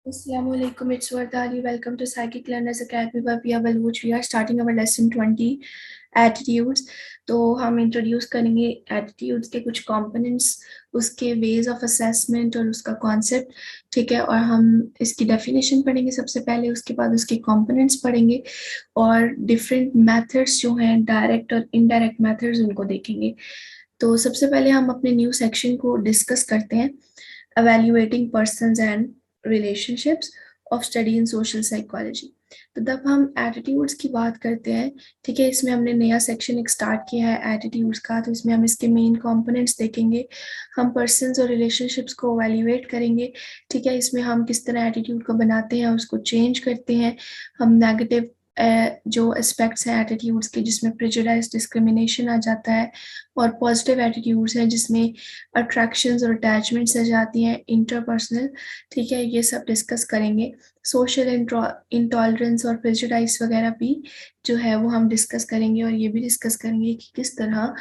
Assalamualaikum, it's Vardhali. Welcome to Psychic Learners Academy by Pia Balwuch. We are starting our lesson 20 attitudes. तो हम introduce करेंगे attitudes के कुछ components, उसके ways of assessment और उसका कॉन्सेप्ट. ठीक है, और हम इसकी डेफिनेशन पढ़ेंगे सबसे पहले, उसके बाद उसके कंपोनेंट्स पढ़ेंगे और डिफरेंट मेथड्स जो हैं डायरेक्ट और इनडायरेक्ट मेथड्स उनको देखेंगे. तो सबसे पहले हम अपने न्यू सेक्शन को डिस्कस करते हैं, evaluating persons and relationships of study in social psychology. तो जब हम एटीट्यूड्स की बात करते हैं, ठीक है, इसमें हमने नया सेक्शन एक स्टार्ट किया है एटीट्यूड्स का. तो इसमें हम इसके मेन कंपोनेंट्स देखेंगे, हम पर्सन्स और रिलेशनशिप्स को एवेल्युएट करेंगे. ठीक है, इसमें हम किस तरह एटीट्यूड को बनाते हैं, उसको चेंज करते हैं. हम नेगेटिव जो एस्पेक्ट्स हैं एटीट्यूड्स के, जिसमें प्रेजुडाइज डिस्क्रिमिनेशन आ जाता है, और पॉजिटिव एटीट्यूड्स हैं जिसमें अट्रैक्शंस और अटैचमेंट्स आ जाती हैं, इंटरपर्सनल. ठीक है, ये सब डिस्कस करेंगे. सोशल इंटॉलरेंस और प्रेजुडाइज वगैरह भी जो है वो हम डिस्कस करेंगे, और ये भी डिस्कस करेंगे कि किस तरह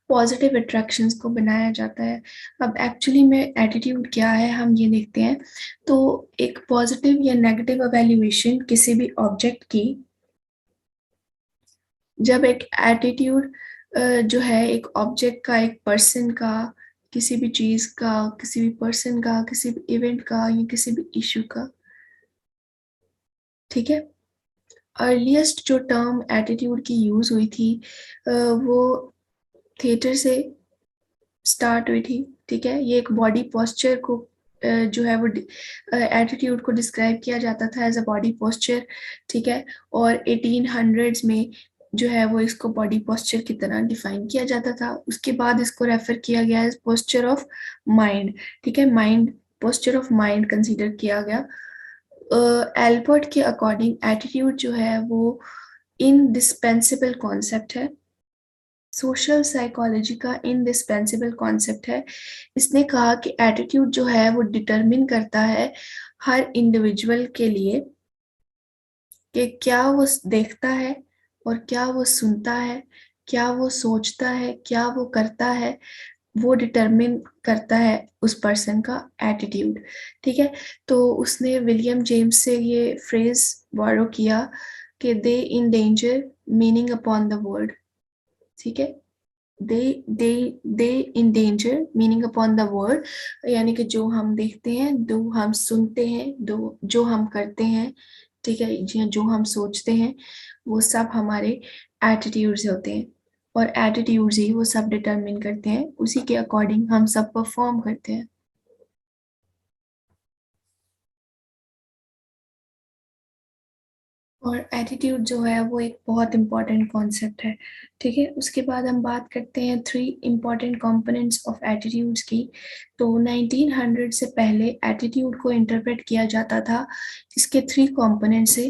पॉजिटिव अट्रैक्शंस को बनाया जाता है. अब एक्चुअली में एटीट्यूड क्या है हम ये देखते हैं. तो एक पॉजिटिव या नेगेटिव एवेल्युएशन किसी भी ऑब्जेक्ट की, जब एक एटीट्यूड जो है एक ऑब्जेक्ट का, एक पर्सन का, किसी भी चीज का, किसी भी पर्सन का, किसी भी इवेंट का या किसी भी इशू का. ठीक है, अर्लीस्ट जो टर्म एटीट्यूड की यूज हुई थी वो थिएटर से स्टार्ट हुई थी. ठीक है, ये एक बॉडी पोस्चर को जो है वो एटीट्यूड को डिस्क्राइब किया जाता था एज अ बॉडी पोस्चर. ठीक है, और 1800s में जो है वो इसको बॉडी पोस्चर की तरह डिफाइन किया जाता था. उसके बाद इसको रेफर किया गया एज पोस्चर ऑफ माइंड. ठीक है, mind, posture of mind consider किया गया. एल्बर्ट के अकॉर्डिंग एटीट्यूड जो है वो इनडिस्पेंसेबल कॉन्सेप्ट है, सोशल साइकोलॉजी का इनडिस्पेंसेबल कॉन्सेप्ट है. इसने कहा कि एटीट्यूड जो है वो डिटरमिन करता है हर इंडिविजुअल के लिए कि क्या वो देखता है और क्या वो सुनता है, क्या वो सोचता है, क्या वो करता है, वो डिटरमिन करता है उस पर्सन का एटीट्यूड. ठीक है, तो उसने विलियम जेम्स से ये फ्रेज बोरो किया कि they in danger meaning upon the world. ठीक है, they in danger meaning upon the word, यानी कि जो हम देखते हैं, जो हम सुनते हैं, जो हम करते हैं, ठीक है, जो हम सोचते हैं, वो सब हमारे एटीट्यूड्स होते हैं. और एटीट्यूड्स ही वो सब डिटरमिन करते हैं, उसी के अकॉर्डिंग हम सब परफॉर्म करते हैं. और एटीट्यूड जो है वो एक बहुत इंपॉर्टेंट कॉन्सेप्ट है. ठीक है, उसके बाद हम बात करते हैं three important components of attitudes की. तो 1900 से पहले एटीट्यूड को इंटरप्रेट किया जाता था इसके थ्री कंपोनेंट से,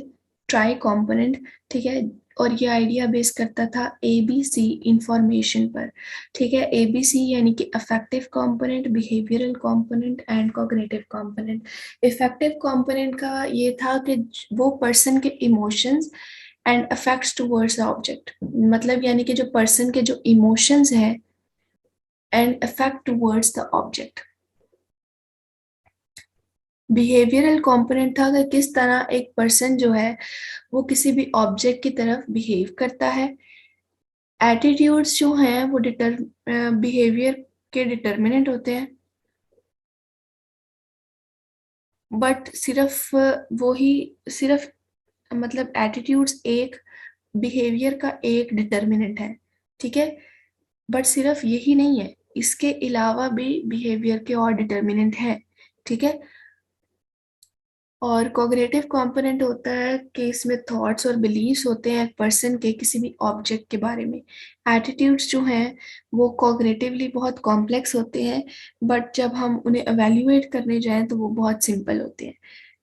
ट्राई कंपोनेंट. ठीक है, और ये आइडिया बेस करता था ABC इंफॉर्मेशन पर. ठीक है, ABC यानी कि affective component, behavioural component and cognitive component. Effective component का ये था कि वो पर्सन के emotions and affects towards the object, मतलब यानी कि जो पर्सन के जो इमोशंस हैं and affect towards the object. Behavioural component था कि किस तरह एक पर्सन जो है वो किसी भी ऑब्जेक्ट की तरफ बिहेव करता है. एटीट्यूड्स जो हैं वो बिहेवियर के डिटर्मिनेंट होते हैं, बट सिर्फ वो ही, सिर्फ मतलब एटीट्यूड्स एक बिहेवियर का एक डिटर्मिनेंट है. ठीक है, बट सिर्फ यही नहीं है, इसके अलावा भी बिहेवियर के और डिटर्मिनेंट हैं. ठीक है, और कॉग्निटिव कंपोनेंट होता है कि इसमें थॉट्स और बिलीव्स होते हैं पर्सन के किसी भी ऑब्जेक्ट के बारे में. एटीट्यूड्स जो हैं वो कॉग्निटिवली बहुत कॉम्प्लेक्स होते हैं, बट जब हम उन्हें एवेल्युएट करने जाएं तो वो बहुत सिंपल होते हैं.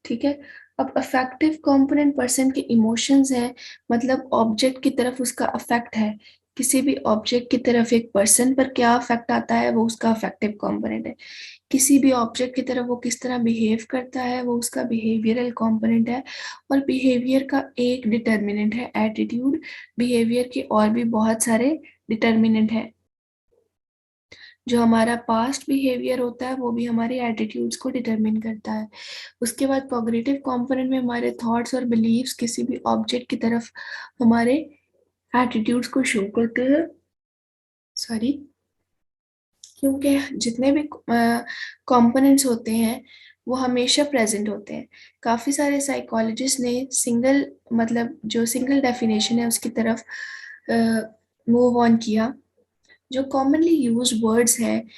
ठीक है, अब अफेक्टिव कंपोनेंट पर्सन के इमोशंस हैं, मतलब ऑब्जेक्ट की तरफ उसका अफेक्ट है. किसी भी ऑब्जेक्ट की तरफ एक पर्सन पर क्या अफेक्ट आता है वो उसका अफेक्टिव कंपोनेंट है. किसी भी ऑब्जेक्ट की तरफ वो किस तरह बिहेव करता है वो उसका बिहेवियरल कंपोनेंट है. और बिहेवियर का एक डिटर्मिनेंट है एटीट्यूड, बिहेवियर के और भी बहुत सारे डिटर्मिनेंट है. जो हमारा पास्ट बिहेवियर होता है वो भी हमारे एटीट्यूड्स को डिटरमिन करता है। उसके बाद कॉग्निटिव कंपोनेंट में हमारे थॉट्स और बिलीव्स किसी भी ऑब्जेक्ट की तरफ हमारे एटीट्यूड्स को शो करते हैं। सॉरी, क्योंकि जितने भी कंपोनेंट्स होते हैं वो हमेशा प्रेजेंट होते हैं। काफ़ी सारे साइकोलॉजिस्ट ने सिंगल मतलब जो सिंगल डेफिनेशन है उसकी तरफ मूव ऑन किया। जो कॉमनली यूज वर्ड्स हैं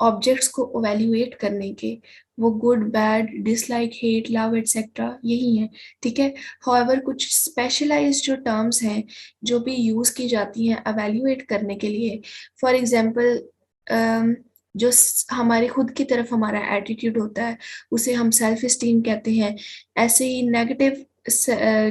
ऑब्जेक्ट्स को इवेल्युएट करने के, वो good bad dislike hate love etcetera यही है, ठीक है। हाउएवर कुछ स्पेशलाइज्ड जो टर्म्स हैं जो भी यूज की जाती हैं इवेल्युएट करने के लिए, फॉर एग्जांपल जो हमारी खुद की तरफ हमारा एटीट्यूड होता है उसे हम सेल्फ एस्टीम कहते हैं। ऐसे ही नेगेटिव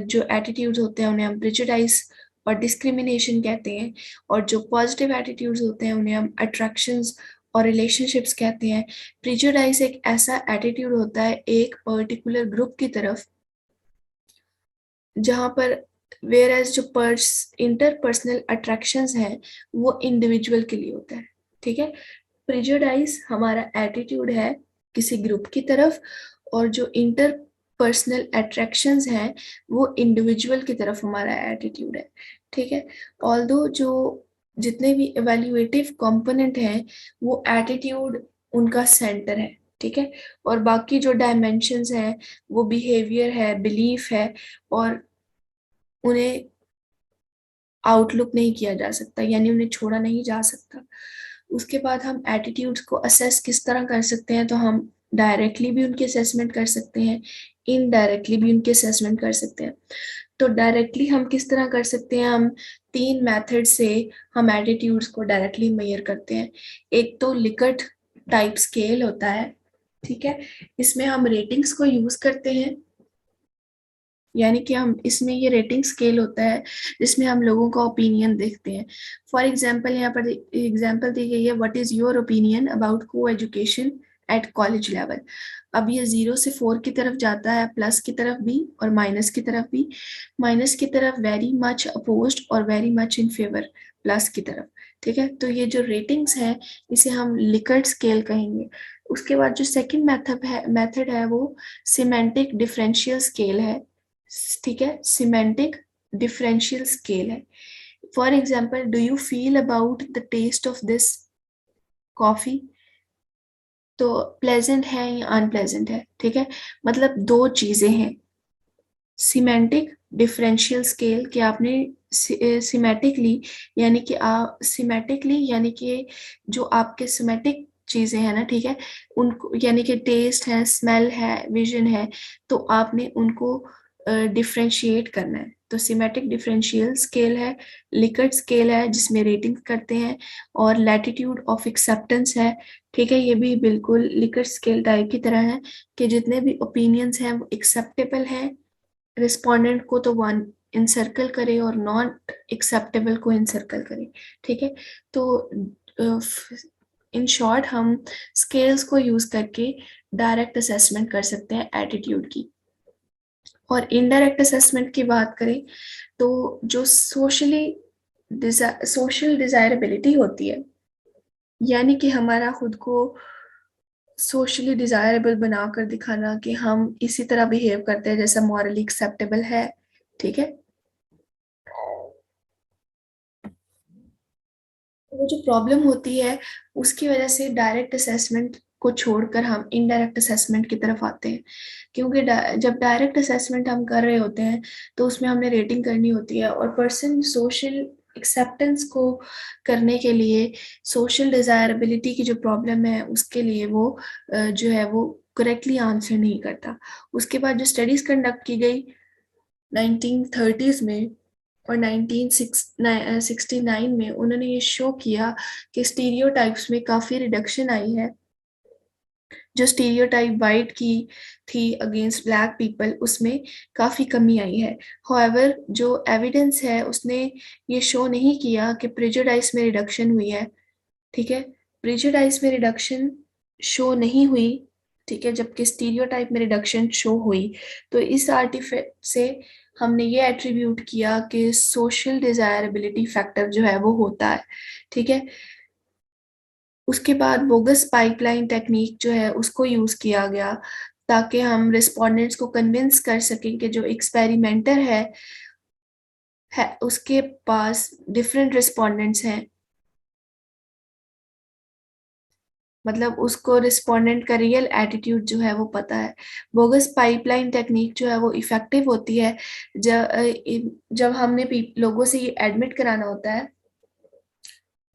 जो एटीट्यूड्स होते हैं उन्हें हम प्रेजुडाइज और डिस्क्रिमिनेशन कहते हैं। और जो पॉजिटिव एटीट्यूड्स होते हैं उन्हें हम अट्रैक्शंस और रिलेशनशिप्स कहते हैं। प्रेजुडाइज एक ऐसा एटीट्यूड होता है एक पर्टिकुलर ग्रुप की तरफ, जहां पर वेयर एज जो इंटरपर्सनल अट्रैक्शंस हैं वो इंडिविजुअल के लिए होता है, ठीक है। प्रेजुडाइज हमारा एटीट्यूड है किसी ग्रुप की तरफ, और जो इंटरपर्सनल अट्रैक्शंस हैं वो इंडिविजुअल की तरफ हमारा एटीट्यूड है, ठीक है। ऑल्दो जो जितने भी इवैल्यूएटिव कंपोनेंट हैं वो एटीट्यूड उनका सेंटर है, ठीक है। और बाकी जो डायमेंशंस हैं वो बिहेवियर है, बिलीफ है, और उन्हें आउटलुक नहीं किया जा सकता, यानी उन्हें छोड़ा नहीं जा सकता। उसके बाद हम एटीट्यूड्स को असेस किस तरह कर सकते हैं, तो हम डायरेक्टली भी उनकी असेसमेंट कर सकते हैं, इनडायरेक्टली भी उनकी असेसमेंट कर सकते हैं। तो डायरेक्टली हम किस तरह कर सकते हैं, हम 3 मेथड से हम एटीट्यूड्स को डायरेक्टली मेजर करते हैं। एक तो लिकर्ट टाइप स्केल होता है, ठीक है। इसमें हम रेटिंग्स को यूज करते हैं, यानी कि हम इसमें ये रेटिंग स्केल होता है जिसमें हम लोगों का ओपिनियन देखते हैं। फॉर एग्जांपल यहाँ पर एग्जांपल दी गई है, what is your opinion about को एजुकेशन एट कॉलेज लेवल। अब ये 0 से 4 की तरफ जाता है, प्लस की तरफ भी और माइनस की तरफ भी। माइनस की तरफ वेरी मच अपोज्ड और very much in favour, plus की तरफ, ठीक है। तो ये जो रेटिंग्स है इसे हम लिकर्ट स्केल कहेंगे। उसके बाद जो सेकंड मेथड है वो सिमेंटिक डिफरेंशियल स्केल है, ठीक है। सिमेंटिक डिफरेंशियल स्केल है। For example, do you feel about the test of this coffee, तो प्लेजेंट है या अनप्लेजेंट है, ठीक है। मतलब दो चीजें हैं। सिमेंटिक डिफरेंशियल स्केल कि आपने सिमेटिकली यानी कि जो आपके सिमेटिक चीजें हैं ना, ठीक है, उनको यानी कि टेस्ट है, स्मेल है, विजन है, तो आपने उनको डिफरेंशिएट करना है। तो सिमेटिक डिफरेंशियल स्केल है, लिकर्ट स्केल है जिसमें रेटिंग करते हैं, और लैटिट्यूड ऑफ एक्सेप्टेंस है, ठीक है। ये भी बिल्कुल लिकर्ट स्केल टाइप की तरह है कि जितने भी ओपिनियंस हैं वो एक्सेप्टेबल हैं रिस्पोंडेंट को, तो वन इंसर्कल करे और नॉट एक्सेप्टेबल को इंसर्कल करे, ठीक है। तो इन शॉर्ट हम स्केल्स को यूज करके डायरेक्ट असेसमेंट कर सकते हैं एटीट्यूड की। और इनडायरेक्ट असेसमेंट की बात करें तो जो सोशल डिजायरेबिलिटी होती है, यानी कि हमारा खुद को सोशली डिजायरेबल बनाकर दिखाना कि हम इसी तरह बिहेव करते हैं जैसा मॉरली एक्सेप्टेबल है, ठीक है। वो जो प्रॉब्लम होती है उसकी वजह से डायरेक्ट असेसमेंट को छोड़कर हम इनडायरेक्ट असेसमेंट की तरफ आते हैं। क्योंकि जब डायरेक्ट असेसमेंट हम कर रहे होते हैं तो उसमें हमने रेटिंग करनी होती है, और पर्सन सोशल एक्सेप्टेंस को करने के लिए, सोशल डिजायरेबिलिटी की जो प्रॉब्लम है उसके लिए वो जो है वो करेक्टली आंसर नहीं करता। उसके बाद जो स्टडीज कंडक्ट की गई 1930s में और 1969 में, उन्होंने ये शो किया कि स्टीरियोटाइप्स में काफी रिडक्शन आई है। जो स्टीरियोटाइप वाइट की थी अगेंस्ट ब्लैक पीपल उसमें काफी कमी आई है। हाउएवर जो एविडेंस है उसने ये शो नहीं किया कि प्रेजुडाइज में रिडक्शन हुई है, ठीक है। प्रेजुडाइज में रिडक्शन शो नहीं हुई, ठीक है, जबकि स्टीरियोटाइप में रिडक्शन शो हुई। तो इस आर्टिफैक्ट से हमने ये एट्रीब्यूट किया कि सोशल डिजायरेबिलिटी फैक्टर जो है वो होता है, ठीक है। उसके बाद बोगस पाइपलाइन टेक्निक जो है उसको यूज किया गया, ताकि हम रिस्पोंडेंट्स को कन्विंस कर सकें कि जो एक्सपेरिमेंटर है उसके पास डिफरेंट रिस्पोंडेंट्स हैं, मतलब उसको रिस्पोंडेंट का रियल एटीट्यूड जो है वो पता है। बोगस पाइपलाइन टेक्निक जो है वो इफेक्टिव होती है जब हमने लोगों से ये एडमिट कराना होता है,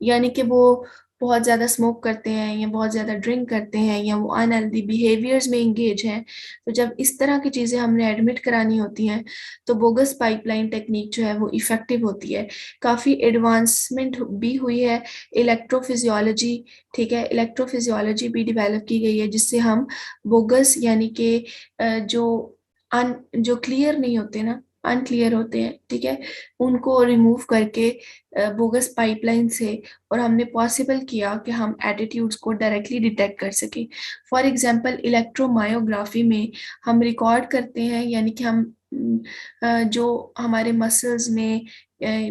यानी कि वो बहुत ज्यादा स्मोक करते हैं या बहुत ज्यादा ड्रिंक करते हैं या वो अनहेल्दी बिहेवियर्स में इंगेज हैं। तो जब इस तरह की चीजें हमने एडमिट करानी होती हैं तो बोगस पाइपलाइन टेक्निक जो है वो इफेक्टिव होती है। काफी एडवांसमेंट भी हुई है इलेक्ट्रोफिजियोलॉजी, ठीक है, इलेक्ट्रोफिजियोलॉजी भी डेवलप की गई है जिससे हम बोगस यानी कि जो क्लियर नहीं होते ना, अनक्लियर होते हैं, ठीक है, उनको रिमूव करके बोगस पाइपलाइन से, और हमने पॉसिबल किया कि हम एटीट्यूड्स को डायरेक्टली डिटेक्ट कर सकें। फॉर एग्जांपल इलेक्ट्रोमायोग्राफी में हम रिकॉर्ड करते हैं, यानी कि हम जो हमारे मसल्स में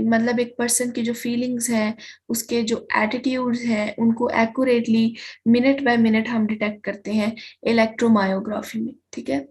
मतलब एक पर्सन की जो फीलिंग्स हैं, उसके जो एटीट्यूड्स हैं, उनको एक्यूरेटली मिनट बाय मिनट हम डिटेक्ट करते हैं इलेक्ट्रोमायोग्राफी में, ठीक है।